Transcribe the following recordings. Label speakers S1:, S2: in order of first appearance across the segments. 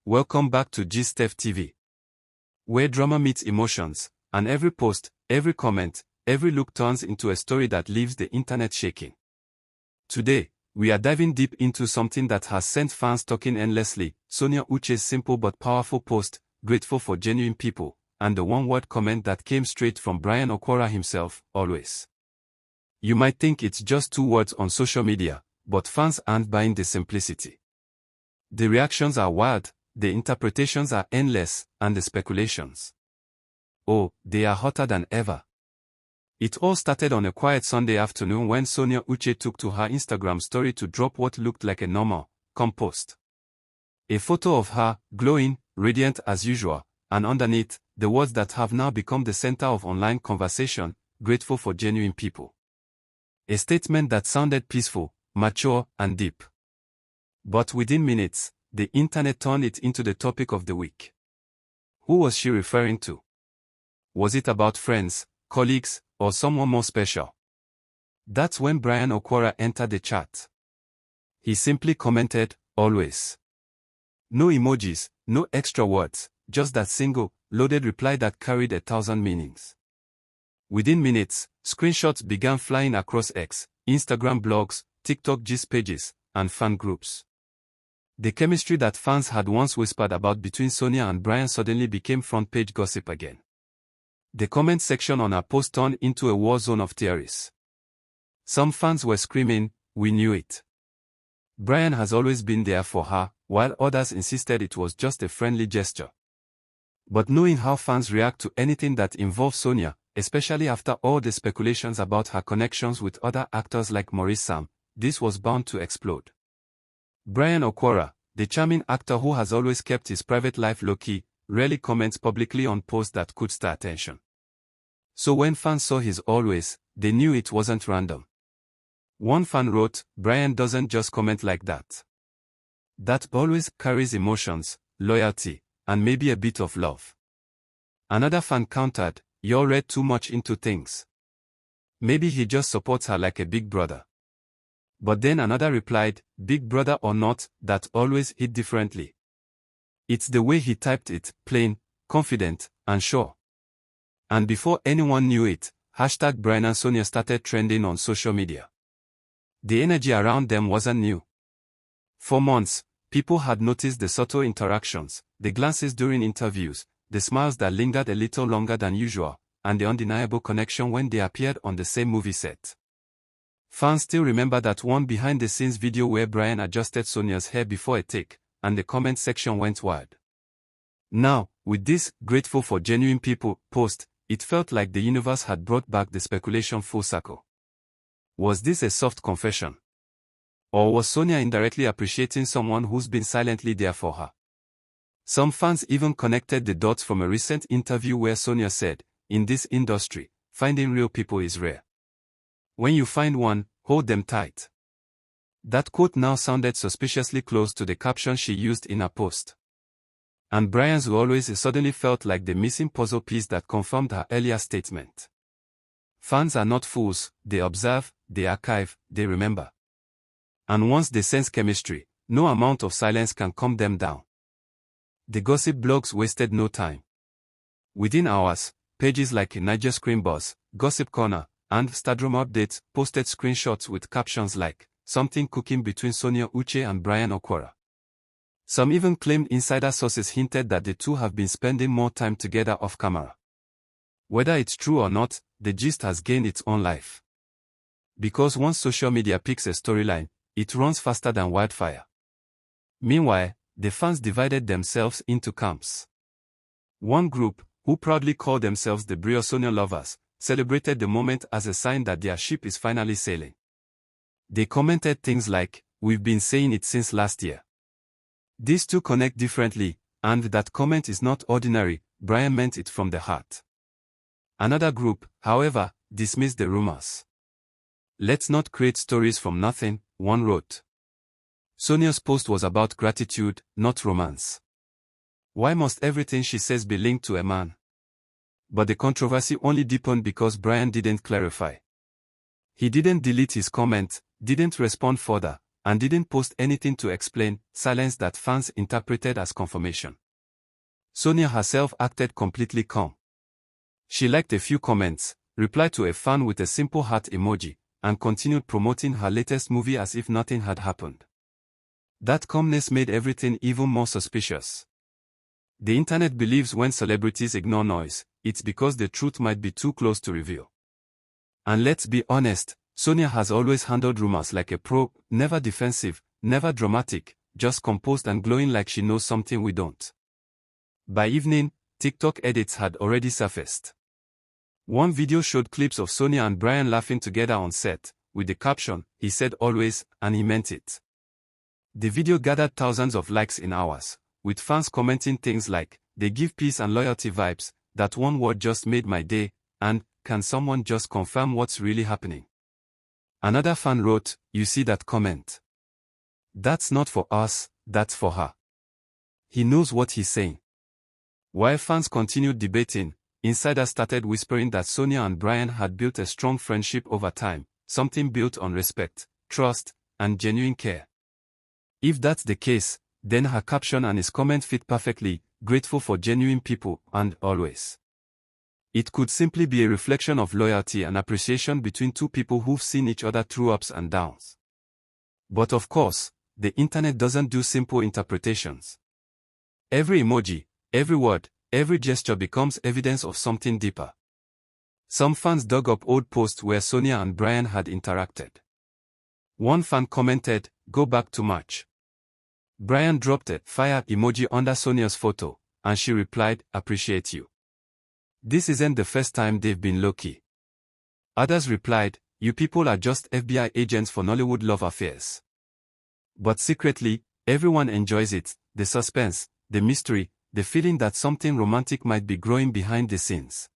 S1: Welcome back to GSTEF TV, where drama meets emotions, and every post, every comment, every look turns into a story that leaves the internet shaking. Today, we are diving deep into something that has sent fans talking endlessly: Sonia Uche's simple but powerful post, "Grateful for genuine people," and the one-word comment that came straight from Bryan himself, "Always." You might think it's just 2 words on social media, but fans aren't buying the simplicity. The reactions are wild, the interpretations are endless, and the speculations, oh, they are hotter than ever. It all started on a quiet Sunday afternoon when Sonia Uche took to her Instagram story to drop what looked like a normal, calm post. A photo of her, glowing, radiant as usual, and underneath, the words that have now become the center of online conversation: "Grateful for genuine people." A statement that sounded peaceful, mature, and deep. But within minutes, the internet turned it into the topic of the week. Who was she referring to? Was it about friends, colleagues, or someone more special? That's when Bryan entered the chat. He simply commented, "Always." No emojis, no extra words, just that single, loaded reply that carried 1,000 meanings. Within minutes, screenshots began flying across X, Instagram blogs, TikTok gist pages, and fan groups. The chemistry that fans had once whispered about between Sonia and Bryan suddenly became front-page gossip again. The comment section on her post turned into a war zone of theories. Some fans were screaming, "We knew it. Bryan has always been there for her," while others insisted it was just a friendly gesture. But knowing how fans react to anything that involves Sonia, especially after all the speculations about her connections with other actors like Maurice Sam, this was bound to explode. Bryan, the charming actor who has always kept his private life low-key, rarely comments publicly on posts that could stir attention. So when fans saw his "always," they knew it wasn't random. One fan wrote, "Bryan doesn't just comment like that. That always carries emotions, loyalty, and maybe a bit of love." Another fan countered, "You're read too much into things. Maybe he just supports her like a big brother." But then another replied, "Big brother or not, that always hit differently. It's the way he typed it, plain, confident, and sure." And before anyone knew it, #Bryan and Sonia started trending on social media. The energy around them wasn't new. For months, people had noticed the subtle interactions, the glances during interviews, the smiles that lingered a little longer than usual, and the undeniable connection when they appeared on the same movie set. Fans still remember that one behind-the-scenes video where Bryan adjusted Sonia's hair before a take, and the comment section went wild. Now, with this "Grateful for genuine people" post, it felt like the universe had brought back the speculation full circle. Was this a soft confession? Or was Sonia indirectly appreciating someone who's been silently there for her? Some fans even connected the dots from a recent interview where Sonia said, "In this industry, finding real people is rare. When you find one, hold them tight." That quote now sounded suspiciously close to the caption she used in her post. And Bryan's "always" suddenly felt like the missing puzzle piece that confirmed her earlier statement. Fans are not fools, they observe, they archive, they remember. And once they sense chemistry, no amount of silence can calm them down. The gossip blogs wasted no time. Within hours, pages like Niger Screen Buzz, Gossip Corner, and Stardom Updates posted screenshots with captions like, "Something cooking between Sonia Uche and Bryan." Some even claimed insider sources hinted that the two have been spending more time together off camera. Whether it's true or not, the gist has gained its own life. Because once social media picks a storyline, it runs faster than wildfire. Meanwhile, the fans divided themselves into camps. One group, who proudly called themselves the Bryan Sonia lovers, celebrated the moment as a sign that their ship is finally sailing. They commented things like, "We've been saying it since last year. These two connect differently, and that comment is not ordinary, Bryan meant it from the heart." Another group, however, dismissed the rumors. "Let's not create stories from nothing," one wrote. Sonia's post was about gratitude, not romance. Why must everything she says be linked to a man? But the controversy only deepened because Bryan didn't clarify. He didn't delete his comment, didn't respond further, and didn't post anything to explain, silence that fans interpreted as confirmation. Sonia herself acted completely calm. She liked a few comments, replied to a fan with a simple heart emoji, and continued promoting her latest movie as if nothing had happened. That calmness made everything even more suspicious. The internet believes when celebrities ignore noise, it's because the truth might be too close to reveal. And let's be honest, Sonia has always handled rumors like a pro, never defensive, never dramatic, just composed and glowing like she knows something we don't. By evening, TikTok edits had already surfaced. One video showed clips of Sonia and Bryan laughing together on set, with the caption, "He said always, and he meant it." The video gathered thousands of likes in hours, with fans commenting things like, "They give peace and loyalty vibes, that one word just made my day," and, "Can someone just confirm what's really happening?" Another fan wrote, "You see that comment? That's not for us, that's for her. He knows what he's saying." While fans continued debating, insiders started whispering that Sonia and Bryan had built a strong friendship over time, something built on respect, trust, and genuine care. If that's the case, then her caption and his comment fit perfectly, "Grateful for genuine people, and always." It could simply be a reflection of loyalty and appreciation between two people who've seen each other through ups and downs. But of course, the internet doesn't do simple interpretations. Every emoji, every word, every gesture becomes evidence of something deeper. Some fans dug up old posts where Sonia and Bryan had interacted. One fan commented, "Go back to March." Bryan dropped a fire emoji under Sonia's photo, and she replied, "Appreciate you." This isn't the first time they've been low-key. Others replied, "You people are just FBI agents for Nollywood love affairs." But secretly, everyone enjoys it, the suspense, the mystery, the feeling that something romantic might be growing behind the scenes.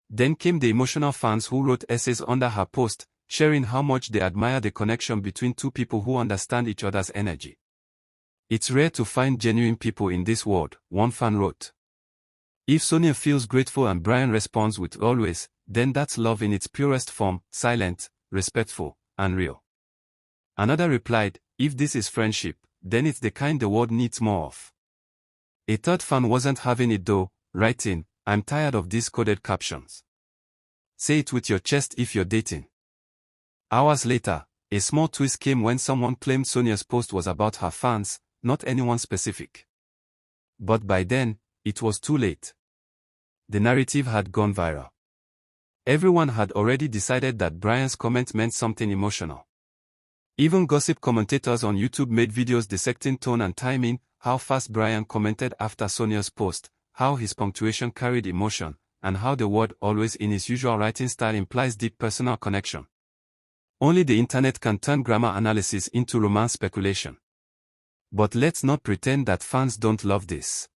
S1: Then came the emotional fans who wrote essays under her post, sharing how much they admire the connection between two people who understand each other's energy. "It's rare to find genuine people in this world," one fan wrote. "If Sonia feels grateful and Bryan responds with always, then that's love in its purest form, silent, respectful, and real." Another replied, "If this is friendship, then it's the kind the world needs more of." A third fan wasn't having it though, writing, "I'm tired of these coded captions. Say it with your chest if you're dating." Hours later, a small twist came when someone claimed Sonia's post was about her fans, not anyone specific. But by then, it was too late. The narrative had gone viral. Everyone had already decided that Bryan's comment meant something emotional. Even gossip commentators on YouTube made videos dissecting tone and timing, how fast Bryan commented after Sonia's post, how his punctuation carried emotion, and how the word "always" in his usual writing style implies deep personal connection. Only the internet can turn grammar analysis into romance speculation. But let's not pretend that fans don't love this.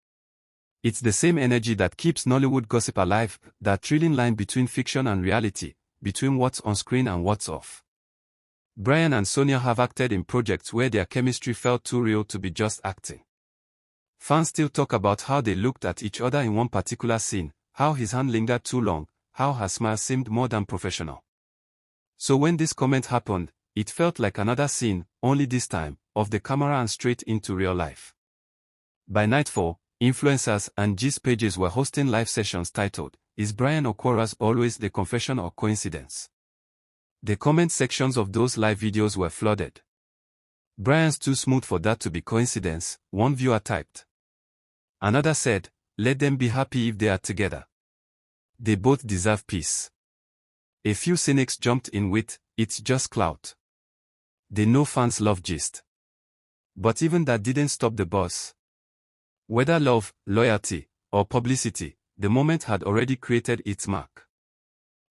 S1: It's the same energy that keeps Nollywood gossip alive, that thrilling line between fiction and reality, between what's on screen and what's off. Bryan and Sonia have acted in projects where their chemistry felt too real to be just acting. Fans still talk about how they looked at each other in one particular scene, how his hand lingered too long, how her smile seemed more than professional. So when this comment happened, it felt like another scene, only this time, off the camera and straight into real life. By nightfall, influencers and gist pages were hosting live sessions titled, "Is Bryan Okwara's always the confession or coincidence?" The comment sections of those live videos were flooded. "Bryan's too smooth for that to be coincidence," one viewer typed. Another said, "Let them be happy if they are together. They both deserve peace." A few cynics jumped in with, "It's just clout. They know fans love gist." But even that didn't stop the buzz. Whether love, loyalty, or publicity, the moment had already created its mark.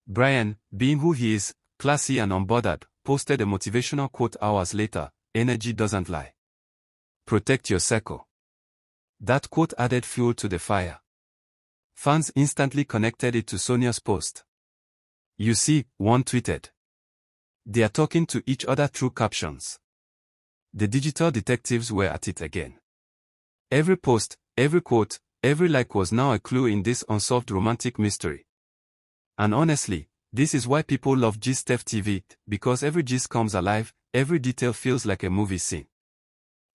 S1: Bryan, being who he is, classy and unbothered, posted a motivational quote hours later, "Energy doesn't lie. Protect your circle." That quote added fuel to the fire. Fans instantly connected it to Sonia's post. "You see," one tweeted. "They are talking to each other through captions." The digital detectives were at it again. Every post, every quote, every like was now a clue in this unsolved romantic mystery. And honestly, this is why people love Gist TV, because every gist comes alive, every detail feels like a movie scene.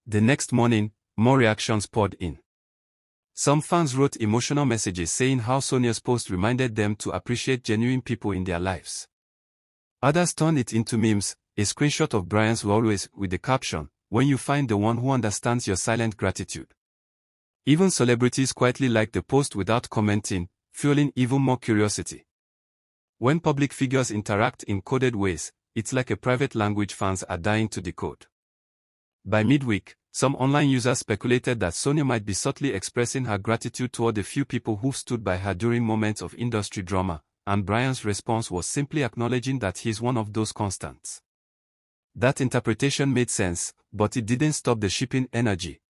S1: The next morning, more reactions poured in. Some fans wrote emotional messages saying how Sonia's post reminded them to appreciate genuine people in their lives. Others turned it into memes, a screenshot of Bryan's always with the caption, "When you find the one who understands your silent gratitude." Even celebrities quietly liked the post without commenting, fueling even more curiosity. When public figures interact in coded ways, it's like a private language fans are dying to decode. By midweek, some online users speculated that Sonia might be subtly expressing her gratitude toward the few people who stood by her during moments of industry drama, and Bryan's response was simply acknowledging that he's one of those constants. That interpretation made sense, but it didn't stop the shipping energy.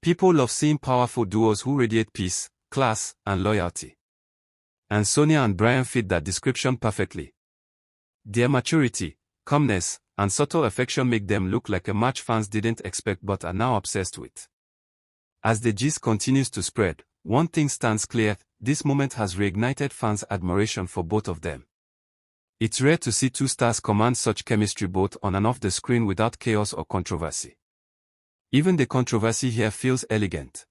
S1: People love seeing powerful duos who radiate peace, class, and loyalty. And Sonia and Bryan fit that description perfectly. Their maturity, calmness, and subtle affection make them look like a match fans didn't expect but are now obsessed with. As the gist continues to spread, one thing stands clear: this moment has reignited fans' admiration for both of them. It's rare to see two stars command such chemistry both on and off the screen without chaos or controversy. Even the controversy here feels elegant.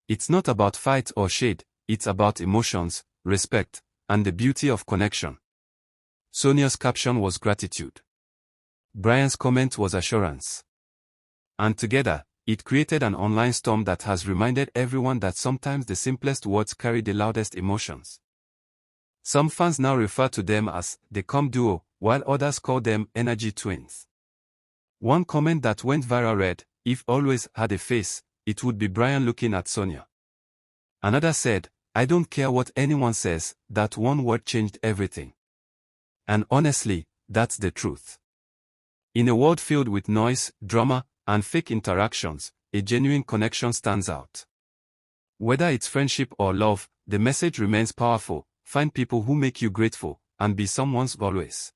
S1: It's not about fight or shade, it's about emotions, respect, and the beauty of connection. Sonia's caption was gratitude. Bryan's comment was assurance. And together, it created an online storm that has reminded everyone that sometimes the simplest words carry the loudest emotions. Some fans now refer to them as the calm duo, while others call them energy twins. One comment that went viral read, "If always had a face, it would be Bryan looking at Sonia." Another said, "I don't care what anyone says, that one word changed everything." And honestly, that's the truth. In a world filled with noise, drama, and fake interactions, a genuine connection stands out. Whether it's friendship or love, the message remains powerful: find people who make you grateful, and be someone's always.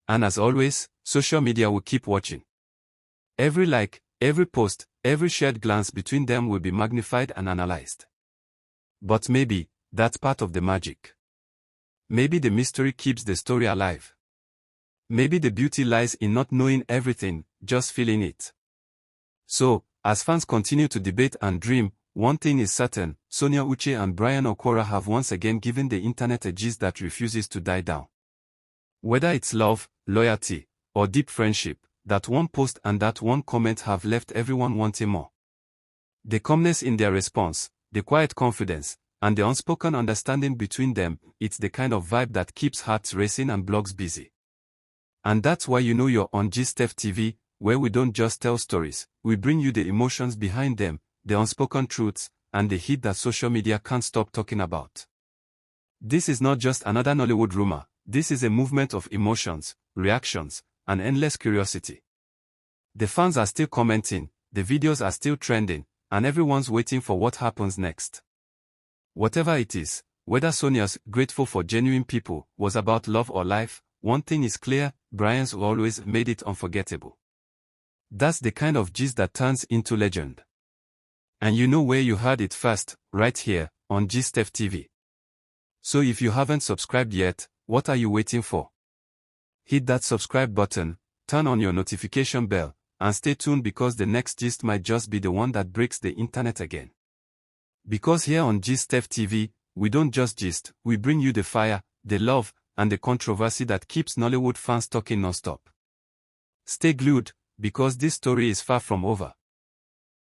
S1: And as always, social media will keep watching. Every like, every post, every shared glance between them will be magnified and analyzed. But maybe, that's part of the magic. Maybe the mystery keeps the story alive. Maybe the beauty lies in not knowing everything, just feeling it. So, as fans continue to debate and dream, one thing is certain: Sonia Uche and Bryan have once again given the internet a gist that refuses to die down. Whether it's love, loyalty, or deep friendship, that one post and that one comment have left everyone wanting more. The calmness in their response, the quiet confidence, and the unspoken understanding between them, it's the kind of vibe that keeps hearts racing and blogs busy. And that's why you know you're on GistFTV, where we don't just tell stories, we bring you the emotions behind them, the unspoken truths, and the heat that social media can't stop talking about. This is not just another Nollywood rumor, this is a movement of emotions, reactions, and endless curiosity. The fans are still commenting, the videos are still trending, and everyone's waiting for what happens next. Whatever it is, whether Sonia's "grateful for genuine people" was about love or life, one thing is clear: Bryan's always made it unforgettable. That's the kind of gist that turns into legend. And you know where you heard it first, right here, on GistFTV. So if you haven't subscribed yet, what are you waiting for? Hit that subscribe button, turn on your notification bell, and stay tuned, because the next gist might just be the one that breaks the internet again. Because here on GistFTV, we don't just gist, we bring you the fire, the love, and the controversy that keeps Nollywood fans talking non-stop. Stay glued, because this story is far from over.